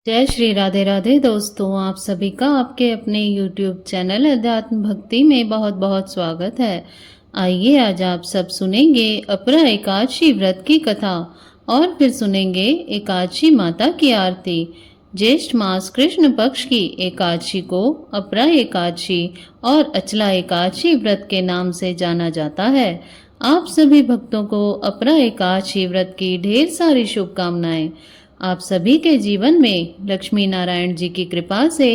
जय श्री राधे राधे दोस्तों, आप सभी का आपके अपने YouTube चैनल अध्यात्म भक्ति में बहुत बहुत स्वागत है। आइए आज आप सब सुनेंगे अपरा एकादशी व्रत की कथा और फिर सुनेंगे एकादशी माता की आरती। ज्येष्ठ मास कृष्ण पक्ष की एकादशी को अपरा एकादशी और अचला एकादशी व्रत के नाम से जाना जाता है। आप सभी भक्तों को अपरा एकादशी व्रत की ढेर सारी शुभकामनाएं। आप सभी के जीवन में लक्ष्मी नारायण जी की कृपा से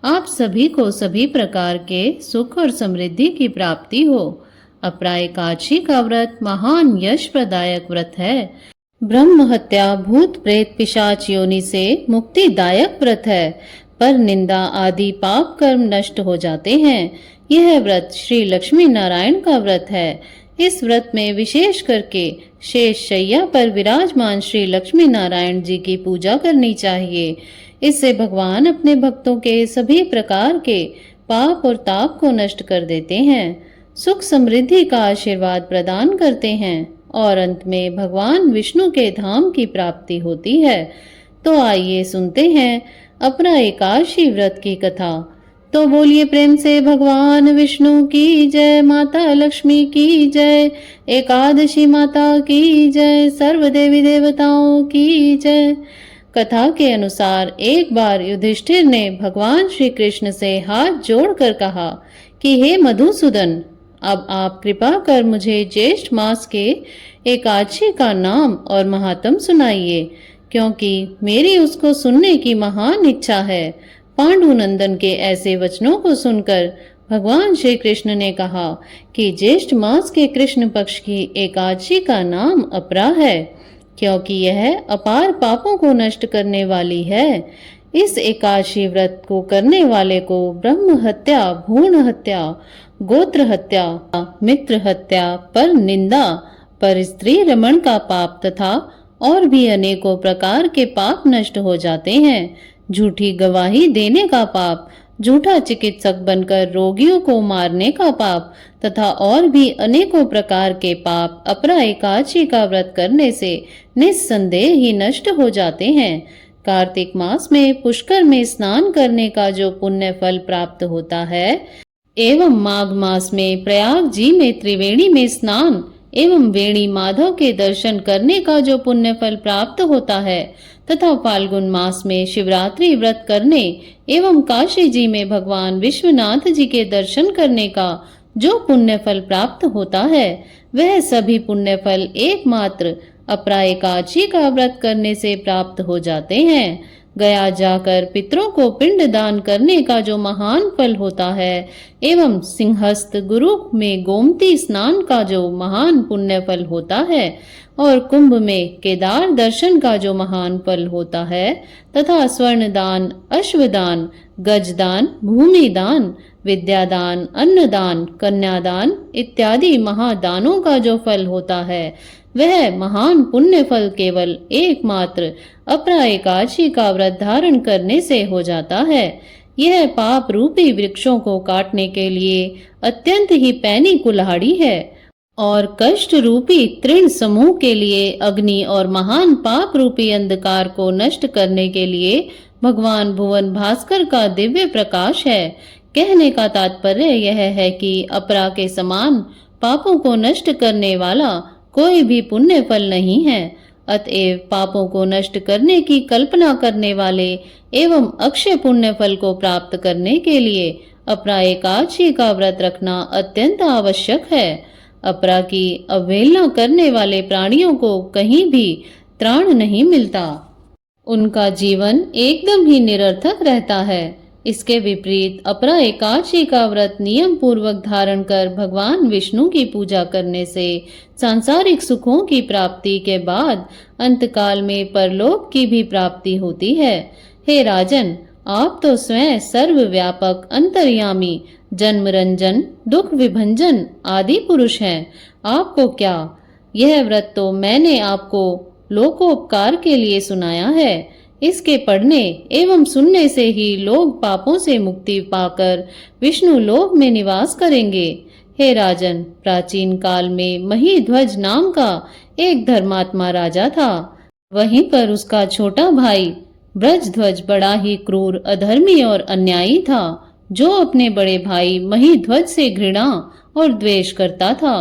आप सभी को सभी प्रकार के सुख और समृद्धि की प्राप्ति हो। अपरा एकादशी का व्रत महान यश प्रदायक व्रत है। ब्रह्म हत्या, भूत प्रेत पिशाच योनि से मुक्तिदायक व्रत है। पर निंदा आदि पाप कर्म नष्ट हो जाते हैं। यह व्रत श्री लक्ष्मी नारायण का व्रत है। इस व्रत में विशेष करके शेष शैया पर विराजमान श्री लक्ष्मी नारायण जी की पूजा करनी चाहिए। इससे भगवान अपने भक्तों के सभी प्रकार के पाप और ताप को नष्ट कर देते हैं, सुख समृद्धि का आशीर्वाद प्रदान करते हैं और अंत में भगवान विष्णु के धाम की प्राप्ति होती है। तो आइए सुनते हैं अपना एकादशी व्रत की कथा। तो बोलिए प्रेम से भगवान विष्णु की जय, माता लक्ष्मी की जय, एकादशी माता की जय, सर्व देवी देवताओं की जय। कथा के अनुसार एक बार युधिष्ठिर ने भगवान श्री कृष्ण से हाथ जोड़कर कहा कि हे मधुसूदन, अब आप कृपा कर मुझे ज्येष्ठ मास के एकादशी का नाम और महात्म सुनाइए, क्योंकि मेरी उसको सुनने की महान इच्छा है। पांडुनंदन के ऐसे वचनों को सुनकर भगवान श्री कृष्ण ने कहा कि ज्येष्ठ मास के कृष्ण पक्ष की एकादशी का नाम अपरा है, क्योंकि यह अपार पापों को नष्ट करने वाली है। इस एकादशी व्रत को करने वाले को ब्रह्म हत्या, भ्रूण हत्या, गोत्र हत्या, मित्र हत्या, पर निंदा, पर स्त्री रमण का पाप तथा और भी अनेकों प्रकार के पाप नष्ट हो जाते हैं। झूठी गवाही देने का पाप, झूठा चिकित्सक बनकर रोगियों को मारने का पाप तथा और भी अनेकों प्रकार के पाप अपरा एकादशी का व्रत करने से निस्संदेह ही नष्ट हो जाते हैं। कार्तिक मास में पुष्कर में स्नान करने का जो पुण्य फल प्राप्त होता है एवं माघ मास में प्रयाग जी में त्रिवेणी में स्नान एवं वेणी माधव के दर्शन करने का जो पुण्य फल प्राप्त होता है तथा फाल्गुन मास में शिवरात्रि व्रत करने एवं काशी जी में भगवान विश्वनाथ जी के दर्शन करने का जो पुण्य फल प्राप्त होता है, वह सभी पुण्य फल एकमात्र अपरा एकादशी का व्रत करने से प्राप्त हो जाते हैं। गया जाकर पितरों को पिंड दान करने का जो महान फल होता है एवं सिंहस्थ गुरु में गोमती स्नान का जो महान पुण्य फल होता है और कुंभ में केदार दर्शन का जो महान फल होता है तथा स्वर्ण दान, अश्वदान, गजदान, भूमि दान, विद्यादान, अन्नदान, कन्यादान इत्यादि महादानों का जो फल होता है, वह महान पुण्य फल केवल एकमात्र अपरा एकादशी का व्रत धारण करने से हो जाता है। यह पाप रूपी वृक्षों को काटने के लिए अत्यंत ही पैनी कुल्हाड़ी है और कष्ट रूपी तृण समूह के लिए अग्नि और महान पाप रूपी अंधकार को नष्ट करने के लिए भगवान भुवन भास्कर का दिव्य प्रकाश है। कहने का तात्पर्य यह है कि अपरा के समान पापों को नष्ट करने वाला कोई भी पुण्य फल नहीं है। अतएव पापों को नष्ट करने की कल्पना करने वाले एवं अक्षय पुण्य फल को प्राप्त करने के लिए अपरा एकादशी का व्रत रखना अत्यंत आवश्यक है। अपरा की अवहेलना करने वाले प्राणियों को कहीं भी त्राण नहीं मिलता, उनका जीवन एकदम ही निरर्थक रहता है। इसके विपरीत अपरा एकादशी का व्रत नियम पूर्वक धारण कर भगवान विष्णु की पूजा करने से सांसारिक सुखों की प्राप्ति के बाद अंतकाल में परलोक की भी प्राप्ति होती है। हे राजन, आप तो स्वयं सर्वव्यापक, अंतर्यामी, जन्मरंजन, दुख विभंजन आदि पुरुष हैं। आपको क्या, यह व्रत तो मैंने आपको लोकोपकार के लिए सुनाया है। इसके पढ़ने एवं सुनने से ही लोग पापों से मुक्ति पाकर विष्णु लोक में निवास करेंगे। हे राजन, प्राचीन काल में महीध्वज नाम का एक धर्मात्मा राजा था। वहीं पर उसका छोटा भाई ब्रजध्वज बड़ा ही क्रूर, अधर्मी और अन्यायी था, जो अपने बड़े भाई महीध्वज से घृणा और द्वेष करता था।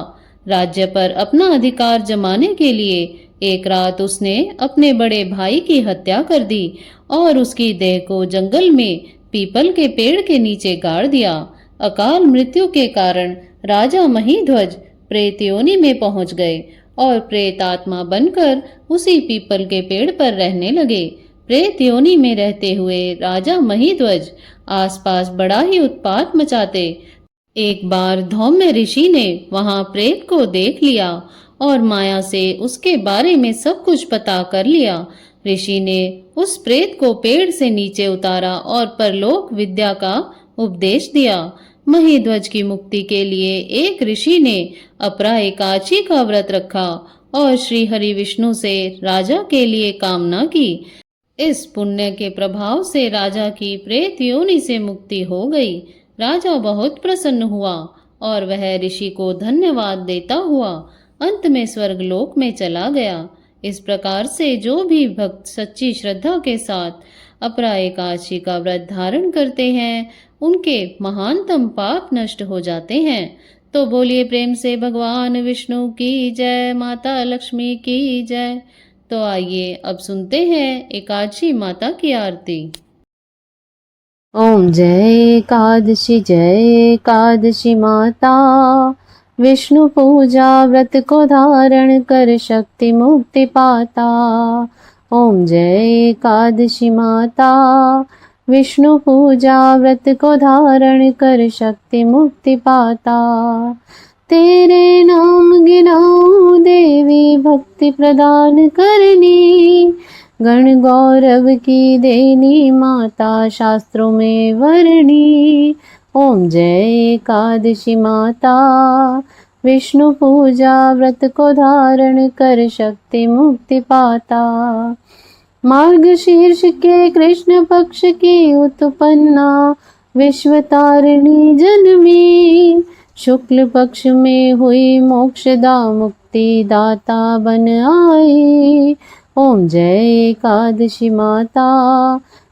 राज्य पर अपना अधिकार जमाने के लिए एक रात उसने अपने बड़े भाई की हत्या कर दी और उसकी देह को जंगल में पीपल के पेड़ के नीचे गाड़ दिया। अकाल मृत्यु के कारण राजा महीध्वज प्रेत योनि में पहुंच गए और प्रेत आत्मा बनकर उसी पीपल के पेड़ पर रहने लगे। प्रेत योनि में रहते हुए राजा महीध्वज आसपास बड़ा ही उत्पात मचाते। एक बार धौम्य ऋषि ने वहां प्रेत को देख लिया और माया से उसके बारे में सब कुछ पता कर लिया। ऋषि ने उस प्रेत को पेड़ से नीचे उतारा और परलोक विद्या का उपदेश दिया। महीध्वज की मुक्ति के लिए एक ऋषि ने अपरा एकादशी का व्रत रखा और श्री हरि विष्णु से राजा के लिए कामना की। इस पुण्य के प्रभाव से राजा की प्रेत योनि से मुक्ति हो गई। राजा बहुत प्रसन्न हुआ और वह ऋषि को धन्यवाद देता हुआ अंत में स्वर्गलोक में चला गया। इस प्रकार से जो भी भक्त सच्ची श्रद्धा के साथ अपरा एकादशी का व्रत धारण करते हैं, उनके महानतम पाप नष्ट हो जाते हैं। तो बोलिए प्रेम से भगवान विष्णु की जय, माता लक्ष्मी की जय। तो आइए अब सुनते हैं एकादशी माता की आरती। ओम जय एकादशी माता, विष्णु पूजा व्रत को धारण कर शक्ति मुक्ति पाता। ओम जय एकादशी माता, विष्णु पूजा व्रत को धारण कर शक्ति मुक्ति पाता। तेरे नाम गिनाऊं देवी भक्ति प्रदान करनी, गण गौरव की देनी माता शास्त्रों में वर्णी। ओम जय एकादशी माता, विष्णु पूजा व्रत को धारण कर शक्ति मुक्ति पाता। मार्गशीर्ष के कृष्ण पक्ष की उत्पन्ना विश्वतारिणी जन्मी, शुक्ल पक्ष में हुई मोक्षदा मुक्ति दाता बन आई। ओम जय एकादशी माता,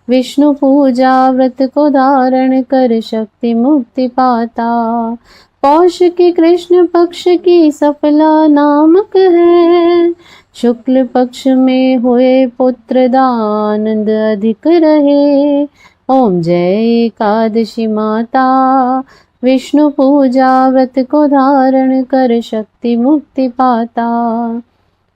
विष्णु पूजा व्रत को धारण कर शक्ति मुक्ति पाता। पौष के कृष्ण पक्ष की सफला नामक है, शुक्ल पक्ष में हुए पुत्र दानंद अधिक रहे। ओम जय एकादशी माता, विष्णु पूजा व्रत को धारण कर शक्ति मुक्ति पाता।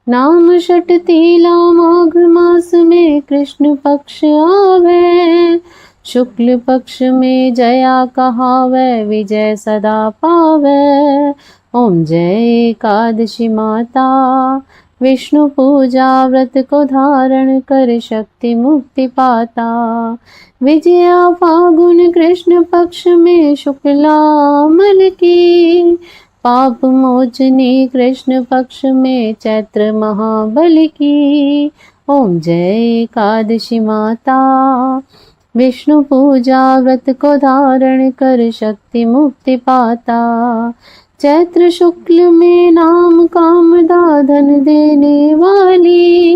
नाम षट तीला माघ मास में कृष्ण पक्ष आवे, शुक्ल पक्ष में जया कहावे विजय सदा पावे। ओम जय एकादशी माता, विष्णु पूजा व्रत को धारण कर शक्ति मुक्ति पाता। विजया फागुन कृष्ण पक्ष में शुक्ला अमल की, पाप मोचनी कृष्ण पक्ष में चैत्र महाबल की। ओम जय एकादशी माता, विष्णु पूजा व्रत को धारण कर शक्ति मुक्ति पाता। चैत्र शुक्ल में नाम कामदा धन देने वाली,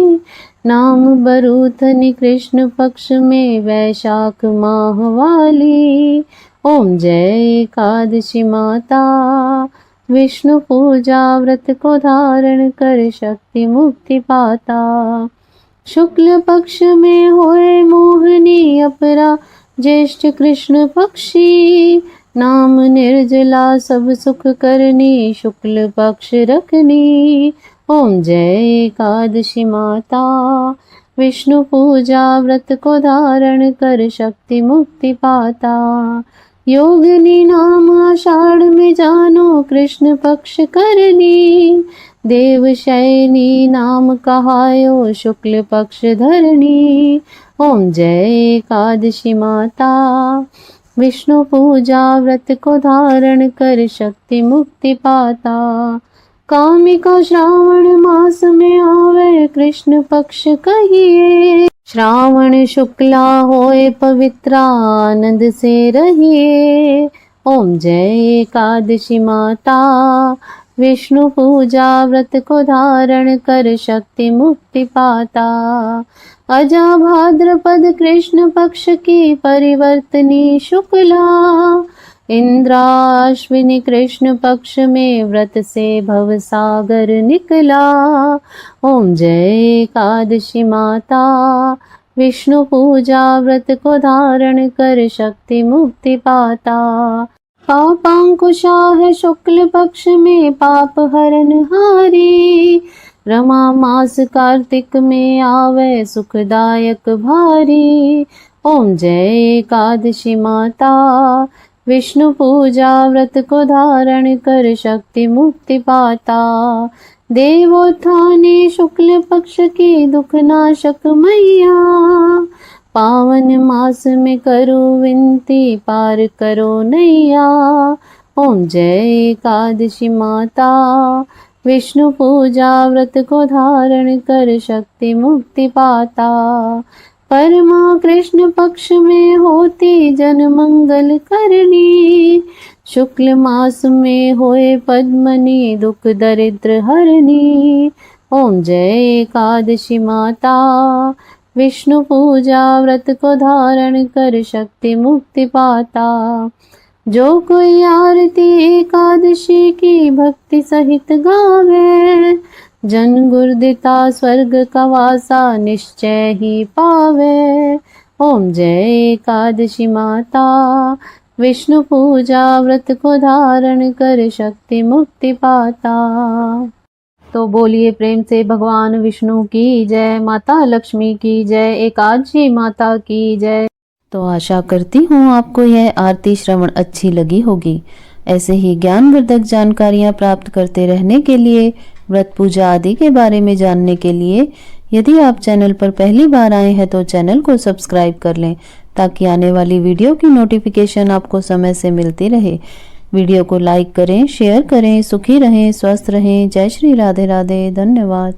नाम बरूथनी कृष्ण पक्ष में वैशाख माह वाली। ओम जय एकादशी माता, विष्णु पूजा व्रत को धारण कर शक्ति मुक्ति पाता। शुक्ल पक्ष में होए मोहनी अपरा ज्येष्ठ कृष्ण पक्षी, नाम निर्जला सब सुख करनी शुक्ल पक्ष रखनी। ओम जय एकादशी माता, विष्णु पूजा व्रत को धारण कर शक्ति मुक्ति पाता। योगिनी नाम आषाढ़ में जानो कृष्ण पक्ष करनी, देवशयनी नाम कहायो शुक्ल पक्ष धरनी। ओम जय एकादशी माता, विष्णु पूजा व्रत को धारण कर शक्ति मुक्ति पाता। कामिका श्रावण मास में आवे कृष्ण पक्ष कहिए, श्रावण शुक्ला होए पवित्र आनंद से रहिए। ओम जय एकादशी माता, विष्णु पूजा व्रत को धारण कर शक्ति मुक्ति पाता। अजा भाद्रपद कृष्ण पक्ष की परिवर्तनी शुक्ला, इंद्राश्विनी कृष्ण पक्ष में व्रत से भव सागर निकला। ओम जय एकादशी माता, विष्णु पूजा व्रत को धारण कर शक्ति मुक्ति पाता। पापांकुशा है शुक्ल पक्ष में पाप हरण हारी, रमा मास कार्तिक में आवे सुखदायक भारी। ओम जय एकादशी माता, विष्णु पूजा व्रत को धारण कर शक्ति मुक्ति पाता। देवोत्थाने शुक्ल पक्ष की दुख नाशक मैया, पावन मास में करो विनती पार करो नैया। ओम जय एकादशी माता, विष्णु पूजा व्रत को धारण कर शक्ति मुक्ति पाता। परमा कृष्ण पक्ष में होती जन मंगल करनी, शुक्ल मास में होए पद्मनी दुख दरिद्र हरनी। ओम जय एकादशी माता, विष्णु पूजा व्रत को धारण कर शक्ति मुक्ति पाता। जो कोई आरती एकादशी की भक्ति सहित गावे, जन गुरदिता स्वर्ग का वासा निश्चय ही पावे। ओम जय एकादशी माता, विष्णु पूजा व्रत को धारण कर शक्ति मुक्ति पाता। तो बोलिए प्रेम से भगवान विष्णु की जय, माता लक्ष्मी की जय, एकादशी माता की जय। तो आशा करती हूँ आपको यह आरती श्रवण अच्छी लगी होगी। ऐसे ही ज्ञानवर्धक जानकारियाँ प्राप्त करते रहने के लिए, व्रत पूजा आदि के बारे में जानने के लिए यदि आप चैनल पर पहली बार आए हैं तो चैनल को सब्सक्राइब कर लें, ताकि आने वाली वीडियो की नोटिफिकेशन आपको समय से मिलती रहे। वीडियो को लाइक करें, शेयर करें। सुखी रहें, स्वस्थ रहें। जय श्री राधे राधे। धन्यवाद।